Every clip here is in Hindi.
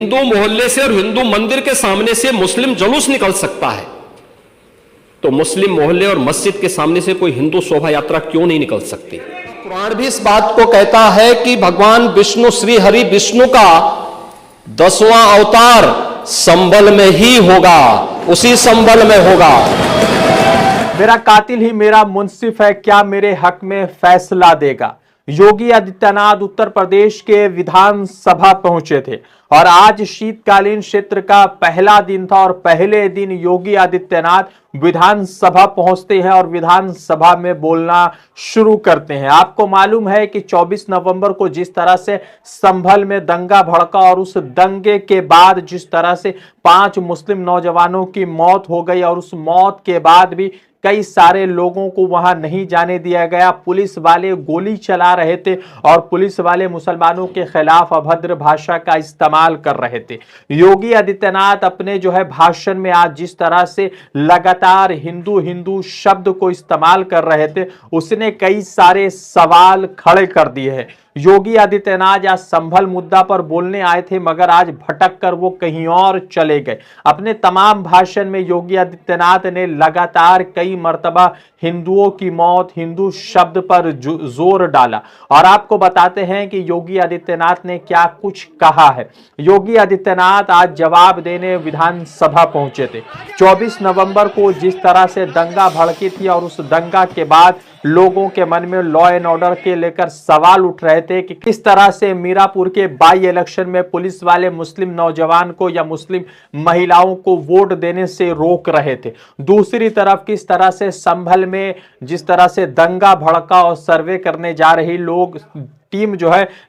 हिंदू मोहल्ले से और हिंदू मंदिर के सामने से मुस्लिम जुलूस निकल सकता है, तो मुस्लिम मोहल्ले और मस्जिद के सामने से कोई हिंदू शोभा यात्रा क्यों नहीं निकल सकती। कुरान भी इस बात को कहता है कि भगवान विष्णु, श्री हरि विष्णु का 10वां अवतार संभल में ही होगा, उसी संभल में होगा। मेरा कातिल ही मेरा मुंसिफ है, क्या मेरे हक में फैसला देगा। योगी आदित्यनाथ उत्तर प्रदेश के विधानसभा पहुंचे थे और आज शीतकालीन सत्र का पहला दिन था और पहले दिन योगी आदित्यनाथ विधानसभा पहुंचते हैं और विधानसभा में बोलना शुरू करते हैं। आपको मालूम है कि 24 नवंबर को जिस तरह से संभल में दंगा भड़का और उस दंगे के बाद जिस तरह से 5 मुस्लिम नौजवानों की मौत हो गई और उस मौत के बाद भी कई सारे लोगों को वहां नहीं जाने दिया गया। पुलिस वाले गोली चला रहे थे और पुलिस वाले मुसलमानों के खिलाफ अभद्र भाषा का इस्तेमाल कर रहे थे। योगी आदित्यनाथ अपने भाषण में आज जिस तरह से लगातार हिंदू हिंदू शब्द को इस्तेमाल कर रहे थे, उसने कई सारे सवाल खड़े कर दिए हैं। योगी आदित्यनाथ आज संभल मुद्दा पर बोलने आए थे, मगर आज भटक कर वो कहीं और चले गए। अपने तमाम भाषण में योगी आदित्यनाथ ने लगातार कई मर्तबा हिंदुओं की मौत, हिंदू शब्द पर जोर डाला और आपको बताते हैं कि योगी आदित्यनाथ ने क्या कुछ कहा है। योगी आदित्यनाथ आज जवाब देने विधानसभा पहुंचे थे। 24 नवंबर को जिस तरह से दंगा भड़की थी और उस दंगा के बाद लोगों के मन में लॉ एंड ऑर्डर के लेकर सवाल उठ रहे थे कि किस तरह से मीरापुर के बाई इलेक्शन में पुलिस वाले मुस्लिम नौजवान को या मुस्लिम महिलाओं को वोट देने से रोक रहे थे। दूसरी तरफ किस तरह से संभल में जिस तरह से दंगा भड़का और सर्वे करने जा रही लोग टीम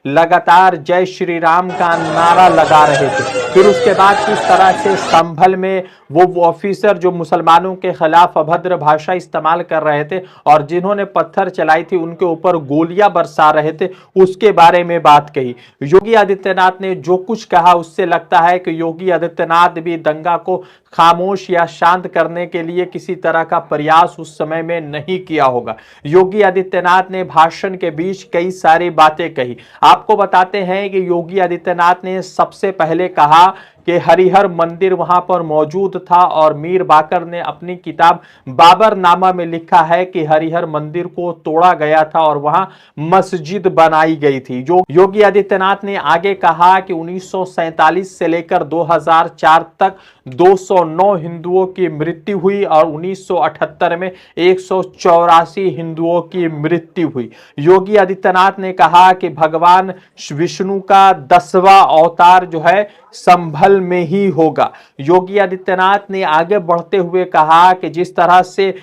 लगातार जय श्री राम का नारा लगा रहे थे। फिर उसके बाद किस तरह से संभल में वो ऑफिसर जो मुसलमानों के खिलाफ अभद्र भाषा इस्तेमाल कर रहे थे और जिन्होंने पत्थर चलाई थी उनके ऊपर गोलियां बरसा रहे थे, उसके बारे में बात कही। योगी आदित्यनाथ ने जो कुछ कहा उससे लगता है कि योगी आदित्यनाथ भी दंगा को खामोश या शांत करने के लिए किसी तरह का प्रयास उस समय में नहीं किया होगा। योगी आदित्यनाथ ने भाषण के बीच कई सारी बातें कही। आपको बताते हैं कि योगी आदित्यनाथ ने सबसे पहले कहा कि हरिहर मंदिर वहां पर मौजूद था और मीर बाकर ने अपनी किताब बाबरनामा में लिखा है कि हरिहर मंदिर को तोड़ा गया था और वहां मस्जिद बनाई गई थी। जो योगी आदित्यनाथ ने आगे कहा कि 1947 से लेकर 2004 तक 209 हिंदुओं की मृत्यु हुई और 1978 में 184 हिंदुओं की मृत्यु हुई। योगी आदित्यनाथ ने कहा कि भगवान विष्णु का 10वां अवतार संभल में ही होगा। योगी आदित्यनाथ ने आगे बढ़ते हुए कहा कि जिस तरह से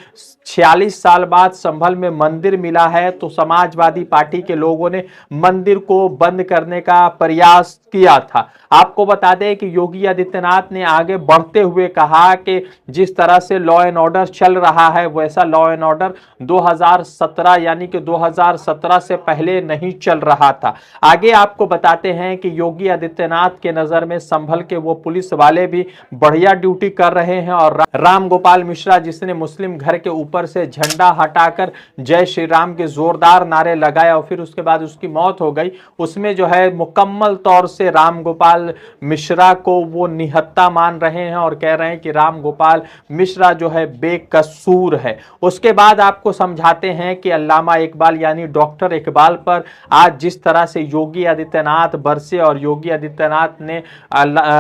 46 साल बाद संभल में मंदिर मिला है तो समाजवादी पार्टी के लोगों ने मंदिर को बंद करने का प्रयास किया था। आपको बता दें कि योगी आदित्यनाथ ने आगे बढ़ते हुए कहा कि जिस तरह से लॉ एंड ऑर्डर चल रहा है वैसा लॉ एंड ऑर्डर 2017 यानी कि 2017 से पहले नहीं चल रहा था। आगे आपको बताते हैं कि योगी आदित्यनाथ के नजर में संभल के वो पुलिस वाले भी बढ़िया ड्यूटी कर रहे हैं और राम गोपाल मिश्रा जिसने मुस्लिम घर के ऊपर से झंडा हटाकर जय श्री राम के जोरदार नारे लगाए और फिर उसके बाद उसकी मौत हो गई, उसमें मुकम्मल तौर से राम गोपाल मिश्रा को वो निहत्ता मान रहे हैं और कह रहे हैं कि राम गोपाल मिश्रा बेकसूर है। उसके बाद आपको समझाते हैं कि अल्लामा इकबाल यानी डॉक्टर इकबाल पर आज जिस तरह से योगी आदित्यनाथ बरसे और योगी आदित्यनाथ ने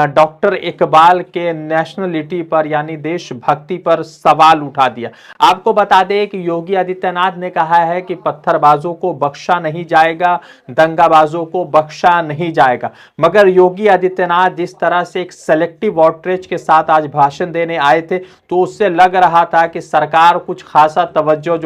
डॉक्टर इकबाल के नेशनलिटी पर यानी देशभक्ति पर सवाल उठा दिया। आपको बता दें कि योगी आदित्यनाथ ने कहा है कि पत्थरबाजों को बख्शा नहीं जाएगा, दंगाबाजों को बख्शा नहीं जाएगा। मगर योगी आदित्यनाथ जिस तरह से एक सेलेक्टिव आउटरीच के साथ आज भाषण देने आए थे तो उससे लग रहा था कि सरकार कुछ खासा तवज्जो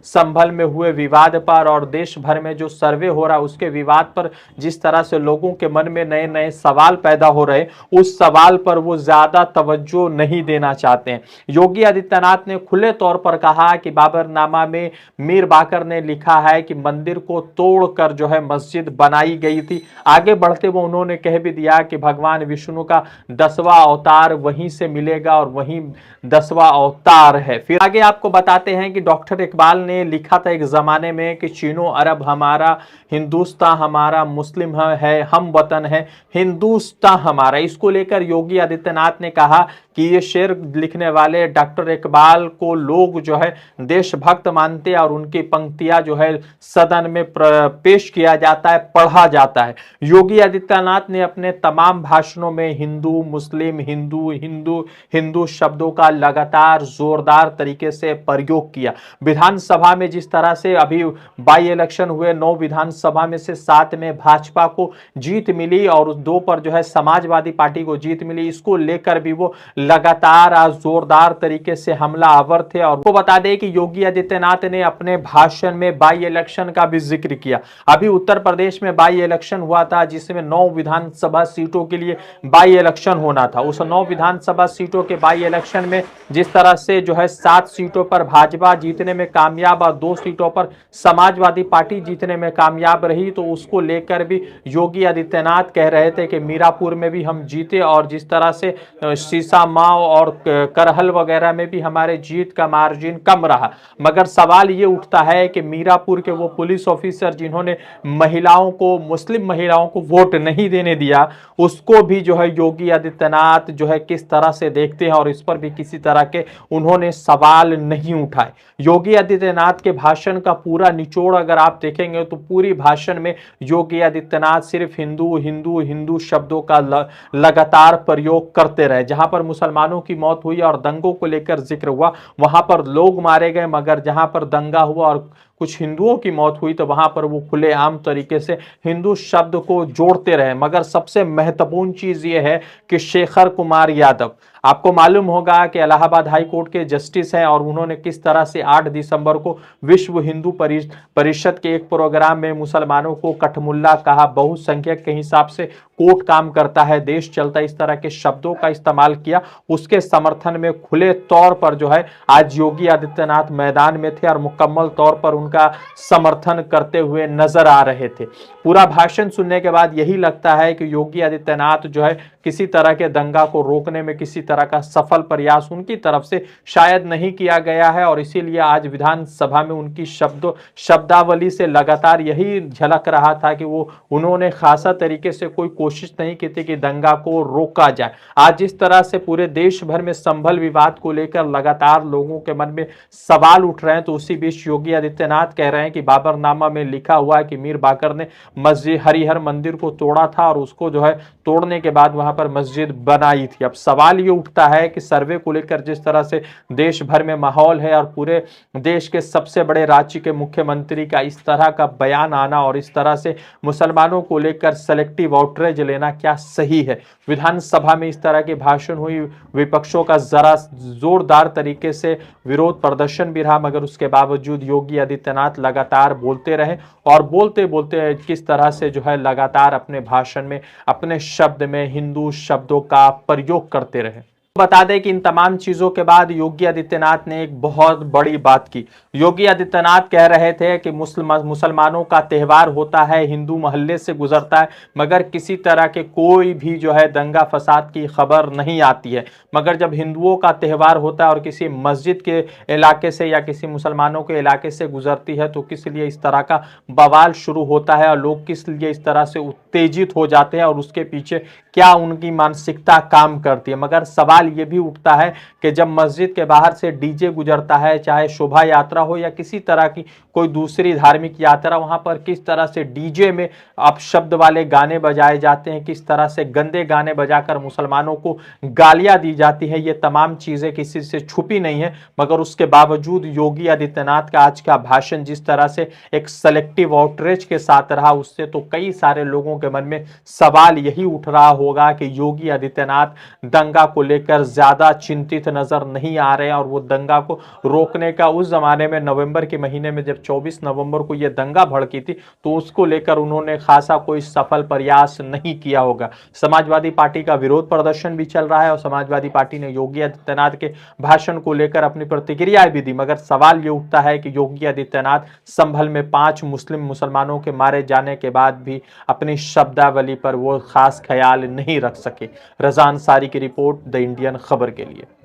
संभल में हुए विवाद पर और देश भर में जो सर्वे हो रहा है उसके विवाद पर जिस तरह से लोगों के मन में नए नए सवाल पैदा हो रहे उस सवाल पर वो ज्यादा तवज्जो नहीं देना चाहते हैं। योगी आदित्यनाथ ने खुले तौर पर कहा कि बाबरनामा में मीर बाकर ने लिखा है कि मंदिर को तोड़कर जो है मस्जिद बनाई गई थी। आगे बढ़ते हुए उन्होंने कह भी दिया कि भगवान विष्णु का 10वां अवतार वहीं से मिलेगा और वहीं 10वां अवतार है। फिर आगे आपको बताते हैं कि डॉक्टर इकबाल ने लिखा था एक जमाने में कि चीनो अरब हमारा, हिंदुस्तान हमारा, मुस्लिम है हम वतन है, हिंदुस्तान हमारा। इसको लेकर योगी आदित्यनाथ ने कहा कि ये शेर लिखने वाले डॉक्टर इकबाल को लोग जो है देशभक्त मानते हैं और उनकी पंक्तियां जो है सदन में पेश किया जाता है, पढ़ा जाता है। योगी आदित्यनाथ ने अपने तमाम भाषणों में हिंदू, मुस्लिम, हिंदू, हिंदू, हिंदू शब्दों का लगातार जोरदार तरीके से प्रयोग किया। विधानसभा में जिस तरह से अभी बाई इलेक्शन हुए, 9 विधानसभा में से 7 में भाजपा को जीत मिली और 2 पर जो है समाजवादी पार्टी को जीत मिली, इसको लेकर भी वो लगातार आज जोरदार तरीके से हमलावर थे। और वो बता दें कि योगी आदित्यनाथ ने अपने भाषण में बाई इलेक्शन का भी जिक्र किया। अभी उत्तर प्रदेश में बाई इलेक्शन हुआ था जिसमें 9 विधानसभा सीटों के लिए बाई इलेक्शन होना था। उस 9 विधानसभा सीटों के बाई इलेक्शन में जिस तरह से जो है 7 सीटों पर भाजपा जीतने में कामयाब और 2 सीटों पर समाजवादी पार्टी जीतने में कामयाब रही, तो उसको लेकर भी योगी आदित्यनाथ कह रहे थे कि मीरापुर में भी हम जीते और जिस तरह से सीसा माओ और करहल वगैरह में भी हमारे जीत का मार्जिन कम रहा। मगर सवाल ये उठता है कि मीरापुर के वो पुलिस ऑफिसर जिन्होंने महिलाओं को, मुस्लिम महिलाओं को वोट नहीं देने दिया, उसको भी जो है योगी आदित्यनाथ जो है किस तरह से देखते हैं और इस पर भी किसी तरह के उन्होंने सवाल नहीं उठाए। योगी आदित्यनाथ के भाषण का पूरा निचोड़ अगर आप देखेंगे तो पूरी भाषण में योगी आदित्यनाथ सिर्फ हिंदू हिंदू हिंदू शब्दों का लगातार प्रयोग करते रहे। जहां पर मुसलमानों की मौत हुई और दंगों को लेकर जिक्र हुआ वहां पर लोग मारे गए, मगर जहां पर दंगा हुआ और कुछ हिंदुओं की मौत हुई तो वहां पर वो खुलेआम तरीके से हिंदू शब्द को जोड़ते रहे। मगर सबसे महत्वपूर्ण चीज ये है कि शेखर कुमार यादव, आपको मालूम होगा कि इलाहाबाद हाई कोर्ट के जस्टिस हैं और उन्होंने किस तरह से 8 दिसंबर को विश्व हिंदू परिषद के एक प्रोग्राम में मुसलमानों को कठमुल्ला कहा, बहुसंख्यक के हिसाब से कोर्ट काम करता है, देश चलता है, इस तरह के शब्दों का इस्तेमाल किया। उसके समर्थन में खुले तौर पर जो है आज योगी आदित्यनाथ मैदान में थे और मुकम्मल तौर पर उनका समर्थन करते हुए नजर आ रहे थे। पूरा भाषण सुनने के बाद यही लगता है कि योगी आदित्यनाथ जो है किसी तरह के दंगा को रोकने में किसी तरह का सफल प्रयास उनकी तरफ से शायद नहीं किया गया है और इसीलिए आज विधानसभा में उनकी शब्दावली से लगातार यही झलक रहा था कि वो उन्होंने खासा तरीके से कोई कोशिश नहीं की थी कि दंगा को रोका जाए। आज जिस तरह से पूरे देश भर में संभल विवाद को लेकर लगातार लोगों के मन में सवाल उठ रहे हैं, तो उसी बीच योगी आदित्यनाथ कह रहे हैं कि बाबरनामा में लिखा हुआ है कि मीर बाकर ने मस्जिद हरिहर मंदिर को तोड़ा था और उसको जो है तोड़ने के बाद वहां पर मस्जिद बनाई थी। अब सवाल ये उठता है कि सर्वे को लेकर जिस तरह से देश भर में माहौल है और पूरे देश के सबसे बड़े राज्य के मुख्यमंत्री का इस तरह का बयान आना और इस तरह से मुसलमानों को लेकर सेलेक्टिव आउटरीच लेना क्या सही है? विधानसभा में इस तरह की भाषण हुई, विपक्षों का जरा जोरदार तरीके से विरोध प्रदर्शन भी रहा, मगर उसके बावजूद योगी आदित्यनाथ लगातार बोलते रहे और बोलते बोलते किस तरह से जो है लगातार अपने भाषण में अपने शब्द में हिंदू शब्दों का प्रयोग करते रहे। बता दें कि इन तमाम चीजों के बाद योगी आदित्यनाथ ने एक बहुत बड़ी बात की। योगी आदित्यनाथ कह रहे थे कि मुसलमानों का त्यौहार होता है, हिंदू मोहल्ले से गुजरता है, मगर किसी तरह के कोई भी जो है दंगा फसाद की खबर नहीं आती है। मगर जब हिंदुओं का त्यौहार होता है और किसी मस्जिद के इलाके से या किसी मुसलमानों के इलाके से गुजरती है तो किस लिए इस तरह का बवाल शुरू होता है और लोग किस लिए इस तरह से उत्तेजित हो जाते हैं और उसके पीछे क्या उनकी मानसिकता काम करती है। मगर सवाल ये भी उठता है कि जब मस्जिद के बाहर से डीजे गुजरता है, चाहे शोभा यात्रा हो या किसी तरह की कोई दूसरी धार्मिक यात्रा, वहां पर किस तरह से डीजे में अपशब्द वाले गाने बजाए जाते हैं, किस तरह से गंदे गाने बजाकर मुसलमानों को गालियां दी जाती है, ये तमाम चीजें किसी से छुपी नहीं है। मगर उसके बावजूद योगी आदित्यनाथ का आज का भाषण जिस तरह से एक सेलेक्टिव आउटरीच के साथ रहा, उससे तो कई सारे लोगों के मन में सवाल यही उठ रहा होगा कि योगी आदित्यनाथ दंगा को लेकर ज्यादा चिंतित नजर नहीं आ रहे हैं और वो दंगा को रोकने का उस जमाने में नवंबर के महीने में जब 24 नवंबर को यह दंगा भड़की थी, तो उसको लेकर उन्होंने खासा कोई सफल प्रयास नहीं किया होगा। समाजवादी पार्टी का विरोध प्रदर्शन भी चल रहा है और समाजवादी पार्टी ने योगी आदित्यनाथ के भाषण को लेकर अपनी प्रतिक्रियाएं भी दी, मगर सवाल ये उठता है कि योगी आदित्यनाथ संभल में 5 मुसलमानों के मारे जाने के बाद भी अपनी शब्दावली पर वो खास ख्याल नहीं रख सके। रज़ा अंसारी की रिपोर्ट, द इंडियन खबर के लिए।